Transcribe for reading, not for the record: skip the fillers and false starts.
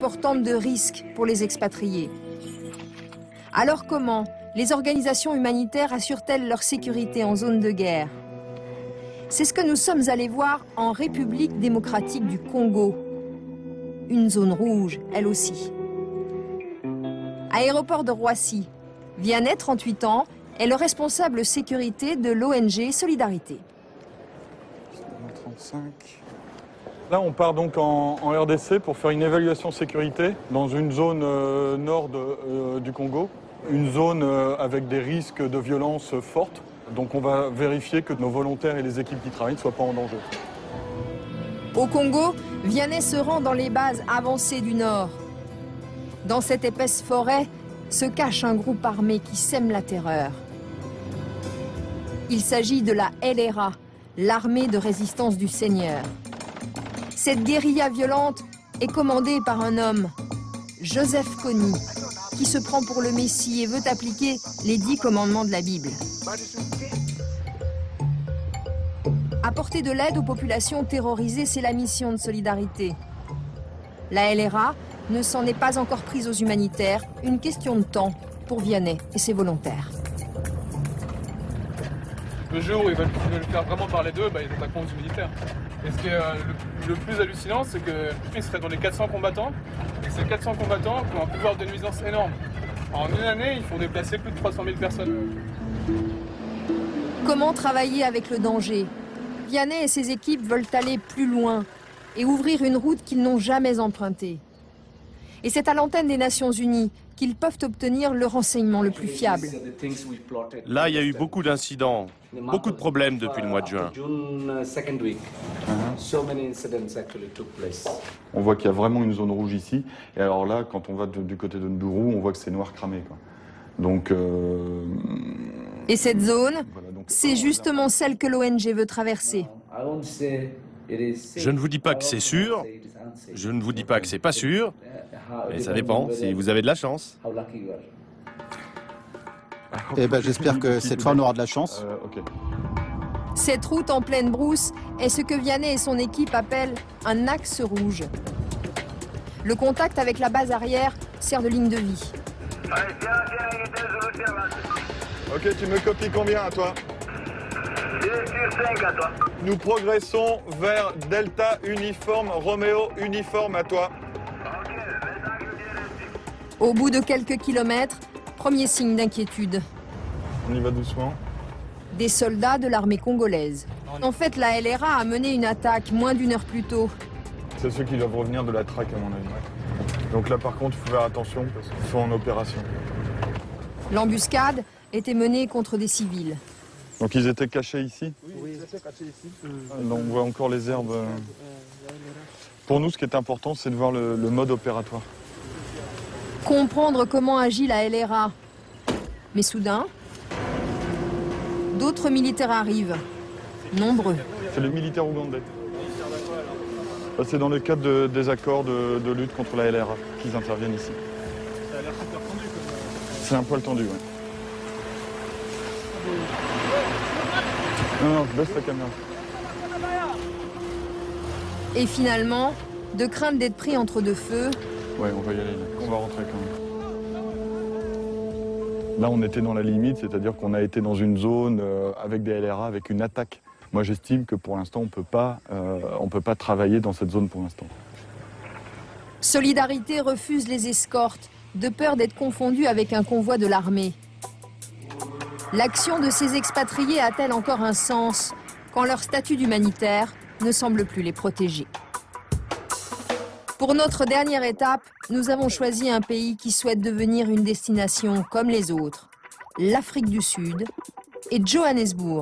portante de risques pour les expatriés. Alors comment les organisations humanitaires assurent-elles leur sécurité en zone de guerre? C'est ce que nous sommes allés voir en République démocratique du Congo. Une zone rouge, elle aussi. Aéroport de Roissy, Vianney, 38 ans, est le responsable sécurité de l'ONG Solidarité. 35. Là, on part donc en RDC pour faire une évaluation sécurité dans une zone nord du Congo. Une zone avec des risques de violence fortes. Donc on va vérifier que nos volontaires et les équipes qui travaillent ne soient pas en danger. Au Congo, Vianney se rend dans les bases avancées du Nord. Dans cette épaisse forêt se cache un groupe armé qui sème la terreur. Il s'agit de la LRA, l'armée de résistance du Seigneur. Cette guérilla violente est commandée par un homme, Joseph Kony, qui se prend pour le Messie et veut appliquer les 10 commandements de la Bible. Apporter de l'aide aux populations terrorisées, c'est la mission de Solidarité. La LRA ne s'en est pas encore prise aux humanitaires, une question de temps pour Vianney et ses volontaires. Le jour où ils veulent faire vraiment parler d'eux, ils attaqueront aux humanitaires. Et ce qui est le plus hallucinant, c'est qu'ils seraient dans les 400 combattants, et que ces 400 combattants ont un pouvoir de nuisance énorme. En une année, ils font déplacer plus de 300 000 personnes. Comment travailler avec le danger? Vianney et ses équipes veulent aller plus loin et ouvrir une route qu'ils n'ont jamais empruntée. Et c'est à l'antenne des Nations Unies qu'ils peuvent obtenir le renseignement le plus fiable. Là, il y a eu beaucoup d'incidents, beaucoup de problèmes depuis le mois de juin. On voit qu'il y a vraiment une zone rouge ici. Et alors là, quand on va du côté de Nduru, on voit que c'est noir cramé, quoi. Donc, et cette zone, c'est justement celle que l'ONG veut traverser. Je ne vous dis pas que c'est sûr, je ne vous dis pas que c'est pas sûr, mais ça dépend si vous avez de la chance. Eh ben, j'espère que cette fois on aura de la chance. okay. Cette route en pleine brousse est ce que Vianney et son équipe appellent un axe rouge. Le contact avec la base arrière sert de ligne de vie. Ok, tu me copies combien à toi? 5 à toi. Nous progressons vers Delta Uniforme, Roméo Uniforme à toi. Au bout de quelques kilomètres, premier signe d'inquiétude. On y va doucement. Des soldats de l'armée congolaise. En fait, la LRA a mené une attaque moins d'1 heure plus tôt. C'est ceux qui doivent revenir de la traque à mon avis. Donc là par contre, il faut faire attention parce qu'ils sont en opération. L'embuscade était menée contre des civils. Donc ils étaient cachés ici? Oui, ils étaient cachés ici. Là, on voit encore les herbes. Pour nous, ce qui est important, c'est de voir le mode opératoire. Comprendre comment agit la LRA. Mais soudain, d'autres militaires arrivent, nombreux. C'est les militaires ougandais. C'est dans le cadre des accords de lutte contre la LRA qu'ils interviennent ici. Ça a l'air super tendu. C'est un poil tendu, oui. Non, baisse la caméra. Et finalement, de crainte d'être pris entre deux feux, Ouais, on va y aller. On va rentrer quand même. Là, on était dans la limite, c'est-à-dire qu'on a été dans une zone avec des LRA, avec une attaque. Moi, j'estime que pour l'instant, on peut pas travailler dans cette zone pour l'instant. Solidarité refuse les escortes, de peur d'être confondue avec un convoi de l'armée. L'action de ces expatriés a-t-elle encore un sens quand leur statut d'humanitaire ne semble plus les protéger? Pour notre dernière étape, nous avons choisi un pays qui souhaite devenir une destination comme les autres, l'Afrique du Sud et Johannesburg.